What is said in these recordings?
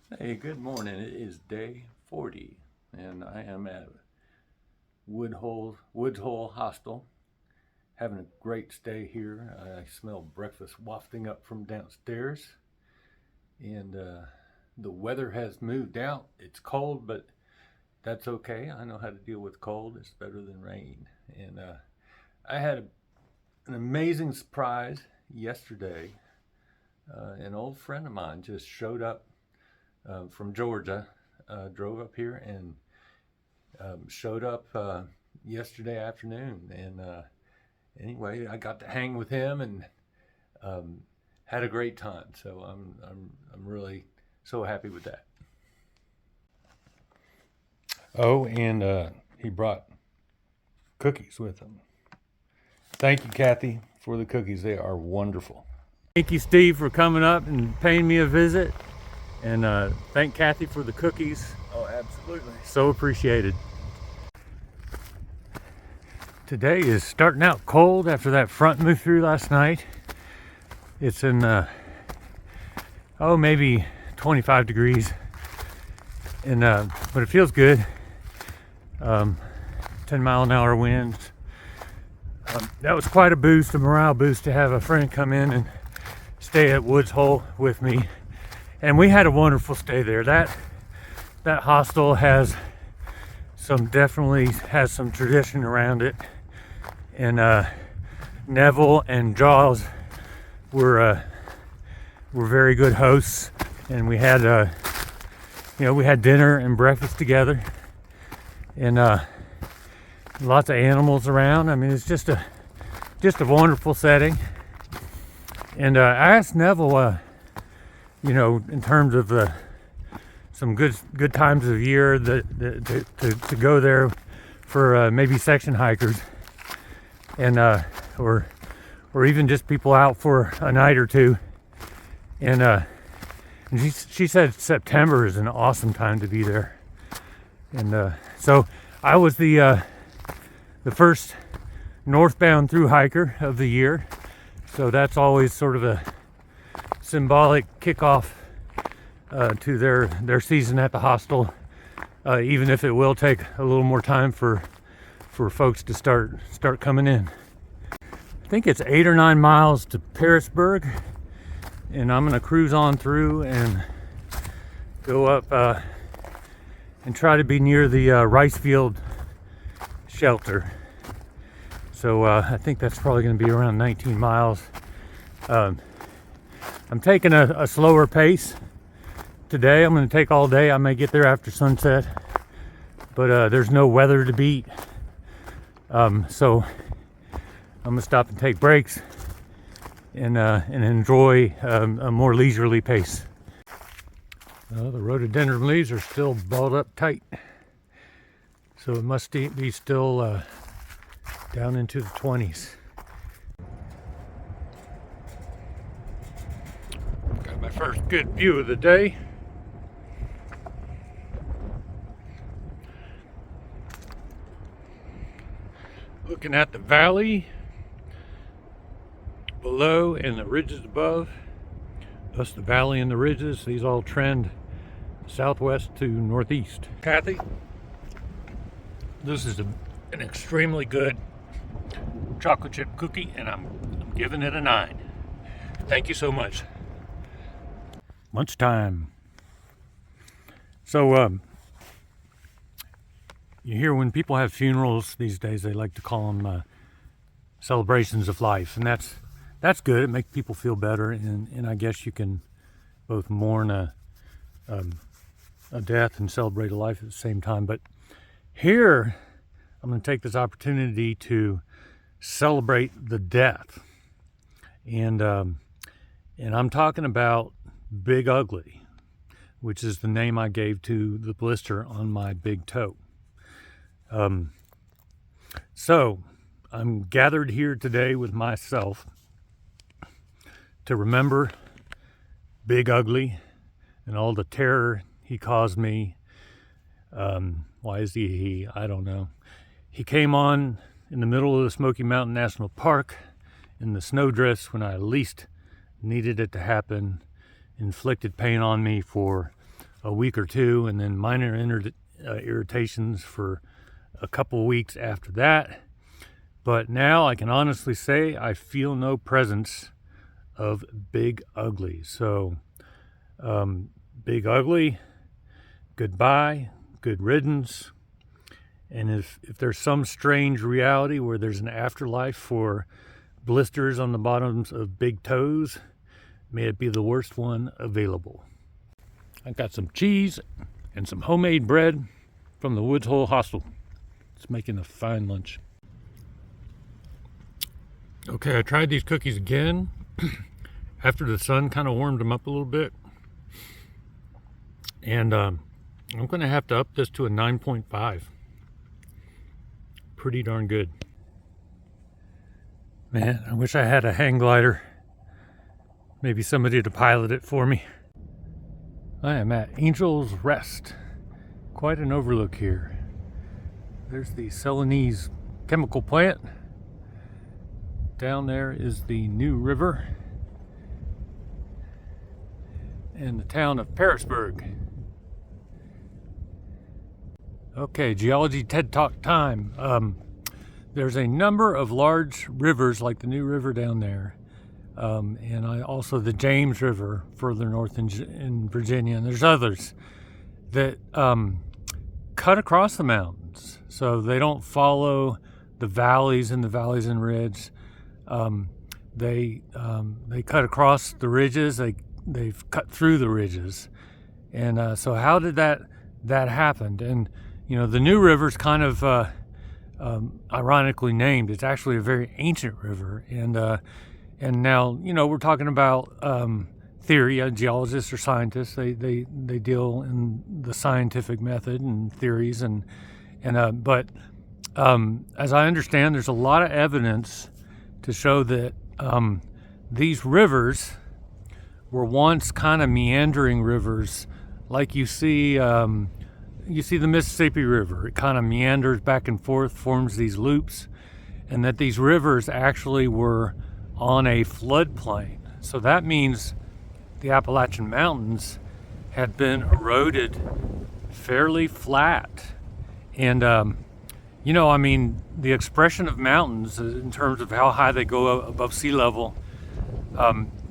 Hey, good morning. It is day 40, and I am at Woods Hole Hostel. Having a great stay here. I smell breakfast wafting up from downstairs, and the weather has moved out. It's cold, but that's okay. I know how to deal with cold. It's better than rain. And I had an amazing surprise yesterday. An old friend of mine just showed up from Georgia, drove up here and showed up yesterday afternoon. And anyway, I got to hang with him and had a great time. So I'm really so happy with that. Oh, and he brought cookies with him. Thank you, Kathy, for the cookies. They are wonderful. Thank you, Steve, for coming up and paying me a visit. And thank Kathy for the cookies. Oh, absolutely. So appreciated. Today is starting out cold after that front moved through last night. It's in, maybe 25 degrees. And but it feels good. 10-mile-an-hour winds. That was quite a boost, a morale boost, to have a friend come in and stay at Woods Hole with me. And we had a wonderful stay there. That hostel definitely has some tradition around it. And Neville and Jaws were very good hosts, and we had we had dinner and breakfast together, and lots of animals around. I mean, it's just a wonderful setting. And I asked Neville, in terms of some good times of year to go there for maybe section hikers, and or even just people out for a night or two. And she said September is an awesome time to be there. And so I was the first northbound through hiker of the year, so that's always sort of a symbolic kickoff to their season at the hostel, even if it will take a little more time for folks to start coming in. I think it's 8 or 9 miles to Parisburg, and I'm gonna cruise on through and go up and try to be near the rice field shelter. So I think that's probably going to be around 19 miles. I'm taking a slower pace today. I'm going to take all day. I may get there after sunset, but there's no weather to beat. So I'm going to stop and take breaks and enjoy a more leisurely pace. The rhododendron leaves are still balled up tight, so it must be still down into the 20s. Got my first good view of the day. Looking at the valley below and the ridges above, thus the valley and the ridges, these all trend southwest to northeast. Kathy, this is an extremely good chocolate chip cookie, and I'm giving it a 9. Thank you so much. Lunchtime. So you hear when people have funerals these days, they like to call them celebrations of life, and that's good. It makes people feel better, and I guess you can both mourn a death and celebrate a life at the same time. But here, I'm going to take this opportunity to celebrate the death, and I'm talking about Big Ugly, which is the name I gave to the blister on my big toe. So I'm gathered here today with myself to remember Big Ugly and all the terror he caused me. Why is he? I don't know. He came on in the middle of the Smoky Mountain National Park in the snowdrifts when I least needed it to happen, inflicted pain on me for a week or two, and then minor irritations for a couple weeks after that. But now I can honestly say I feel no presence of Big Ugly. So Big Ugly, goodbye, good riddance. And if there's some strange reality where there's an afterlife for blisters on the bottoms of big toes, may it be the worst one available. I got some cheese and some homemade bread from the Woods Hole Hostel. It's making a fine lunch. Okay, I tried these cookies again after the sun kind of warmed them up a little bit. And I'm going to have to up this to a 9.5. Pretty darn good. Man, I wish I had a hang glider. Maybe somebody to pilot it for me. I am at Angel's Rest. Quite an overlook here. There's the Celanese chemical plant. Down there is the New River. And the town of Pearisburg. Okay, Geology TED Talk time. There's a number of large rivers like the New River down there. And also the James River further north in Virginia. And there's others that cut across the mountains. So they don't follow the valleys and ridges. They cut across the ridges. They've cut through the ridges. And so how did that happen? And you know, the New River's kind of ironically named. It's actually a very ancient river. And now, you know, we're talking about theory. Geologists or scientists, they deal in the scientific method and theories. But as I understand, there's a lot of evidence to show that these rivers were once kind of meandering rivers, like you see the Mississippi River. It kind of meanders back and forth, forms these loops, and that these rivers actually were on a floodplain. So that means the Appalachian Mountains had been eroded fairly flat. And, you know, I mean, the expression of mountains in terms of how high they go above sea level,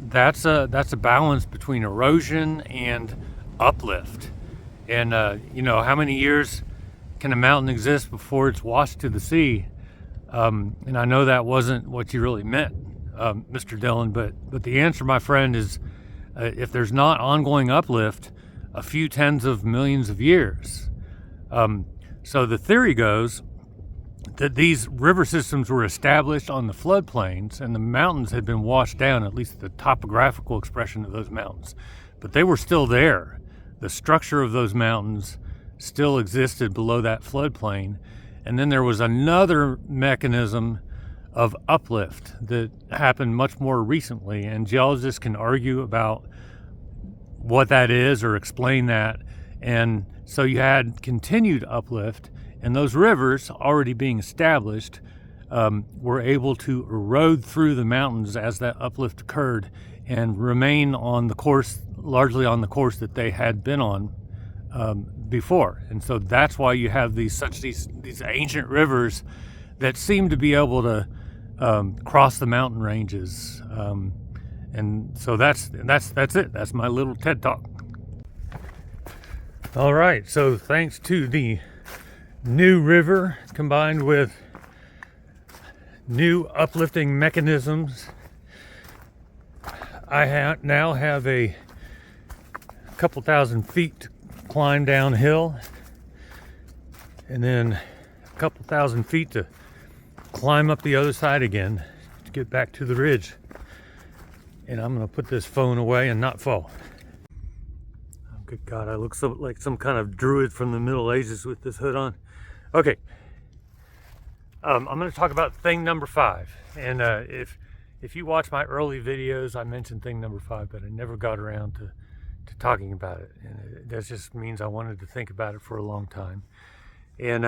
that's a balance between erosion and uplift. And, you know, how many years can a mountain exist before it's washed to the sea? And I know that wasn't what you really meant, Mr. Dillon, but the answer, my friend, is if there's not ongoing uplift, a few tens of millions of years. So the theory goes that these river systems were established on the floodplains and the mountains had been washed down, at least the topographical expression of those mountains. But they were still there. The structure of those mountains still existed below that floodplain. And then there was another mechanism of uplift that happened much more recently. And geologists can argue about what that is or explain that. And so you had continued uplift, and those rivers already being established were able to erode through the mountains as that uplift occurred and remain on the course, largely on the course that they had been on before. And so that's why you have these ancient rivers that seem to be able to cross the mountain ranges. And so that's it. That's my little TED Talk. All right, so thanks to the New River combined with new uplifting mechanisms, I now have a couple thousand feet to climb downhill, and then a couple thousand feet to climb up the other side again to get back to the ridge. And I'm going to put this phone away and not fall. Oh, good God, I look so like some kind of druid from the Middle Ages with this hood on. Okay, I'm going to talk about thing number 5. And if you watch my early videos, I mentioned thing number 5, but I never got around to talking about it. And that just means I wanted to think about it for a long time. And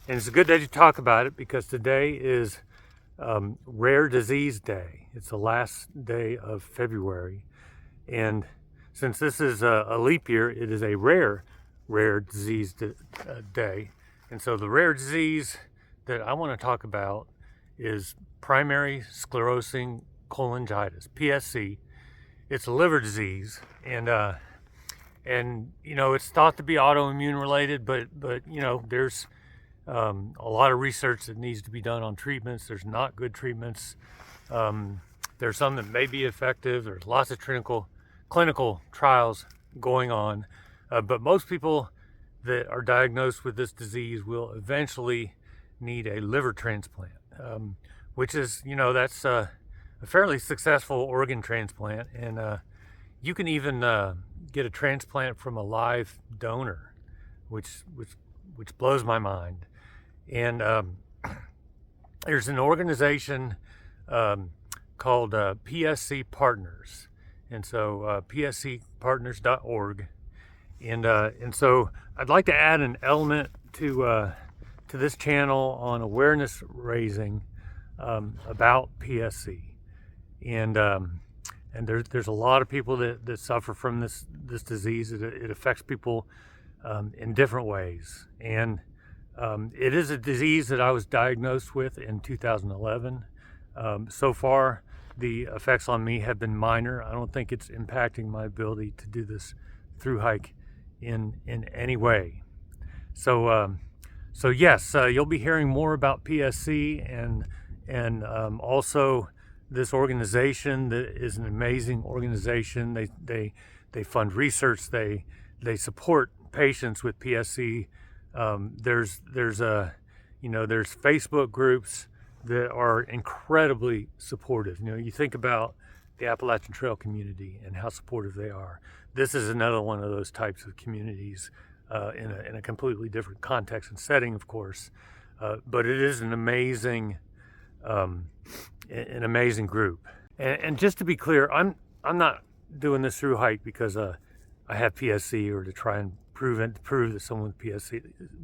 it's good that you talk about it, because today is Rare Disease Day. It's the last day of February. And since this is a leap year, it is a rare disease day. And so the rare disease that I want to talk about is primary sclerosing cholangitis, PSC. It's a liver disease, and it's thought to be autoimmune related, but there's a lot of research that needs to be done on treatments. There's not good treatments. There's some that may be effective. There's lots of clinical trials going on, but most people that are diagnosed with this disease will eventually need a liver transplant, which is, that's a fairly successful organ transplant, and you can even get a transplant from a live donor, which blows my mind. And there's an organization called PSC Partners, and so pscpartners.org, and so I'd like to add an element to this channel on awareness raising about PSC, and there's a lot of people that suffer from this disease. It affects people in different ways, and it is a disease that I was diagnosed with in 2011. So far, the effects on me have been minor. I don't think it's impacting my ability to do this through hike in any way. So yes, you'll be hearing more about PSC and also this organization that is an amazing organization. They fund research. They support patients with PSC. There's Facebook groups that are incredibly supportive. You think about the Appalachian Trail community and how supportive they are. This is another one of those types of communities in a completely different context and setting, of course. But it is an amazing group. And just to be clear, I'm not doing this through hike because I have PSC or to try and prove that someone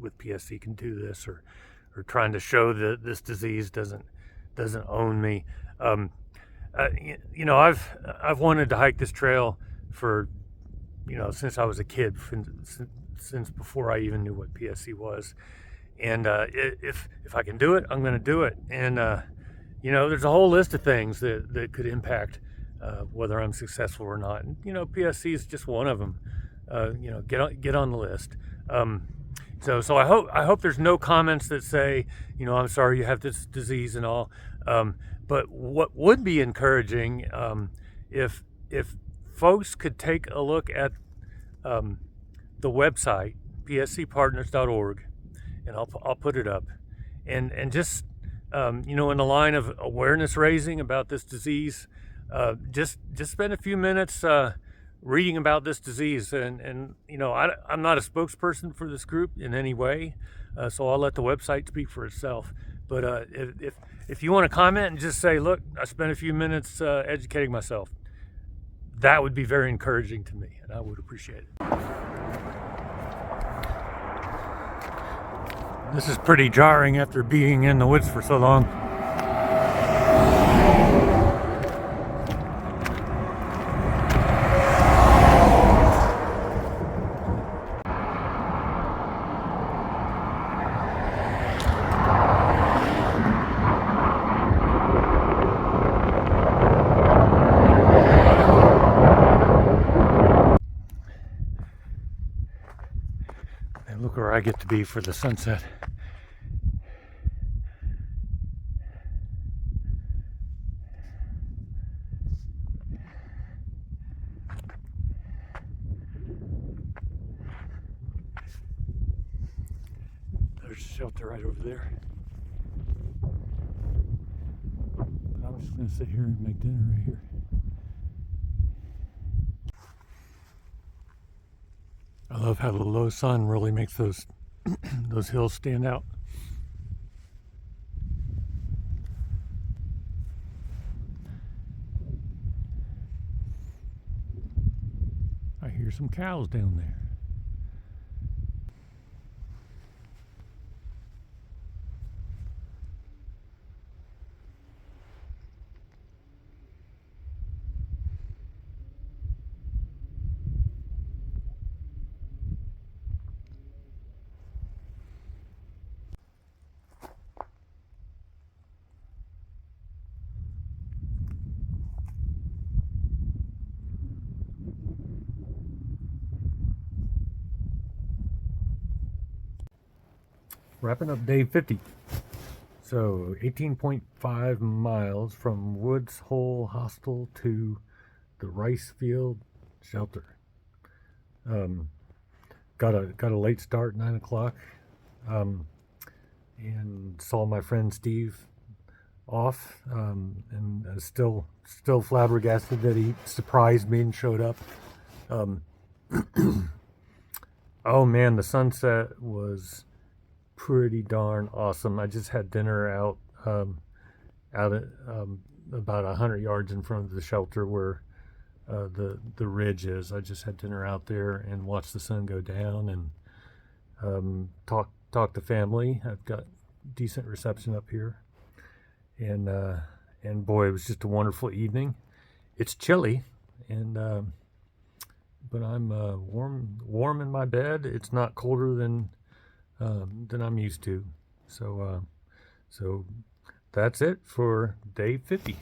with PSC can do this, or trying to show that this disease doesn't own me. I've wanted to hike this trail for since I was a kid, since before I even knew what PSC was. And if I can do it, I'm going to do it. And there's a whole list of things that could impact whether I'm successful or not. And PSC is just one of them. Get on the list. So I hope there's no comments that say, I'm sorry you have this disease and all. But what would be encouraging, if folks could take a look at the website, pscpartners.org, and I'll put it up, and just in the line of awareness raising about this disease, just spend a few minutes reading about this disease, and I'm not a spokesperson for this group in any way, so I'll let the website speak for itself. But if you want to comment and just say, look, I spent a few minutes educating myself, that would be very encouraging to me, and I would appreciate it. This is pretty jarring after being in the woods for so long. And look where I get to be for the sunset. There's a shelter right over there. But I'm just going to sit here and make dinner right here. I love how the low sun really makes those those hills stand out. I hear some cows down there. Wrapping up day 50. So 18.5 miles from Woods Hole Hostel to the rice field shelter. Got a late start, 9 o'clock, and saw my friend Steve off, and still flabbergasted that he surprised me and showed up. Oh man, the sunset was pretty darn awesome. I just had dinner out at about 100 yards in front of the shelter where the ridge is. I just had dinner out there and watched the sun go down and talk to family. I've got decent reception up here, and boy, it was just a wonderful evening. It's chilly, and but I'm warm in my bed. It's not colder than I'm used to. So that's it for day 50.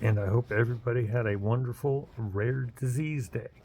And I hope everybody had a wonderful rare disease day.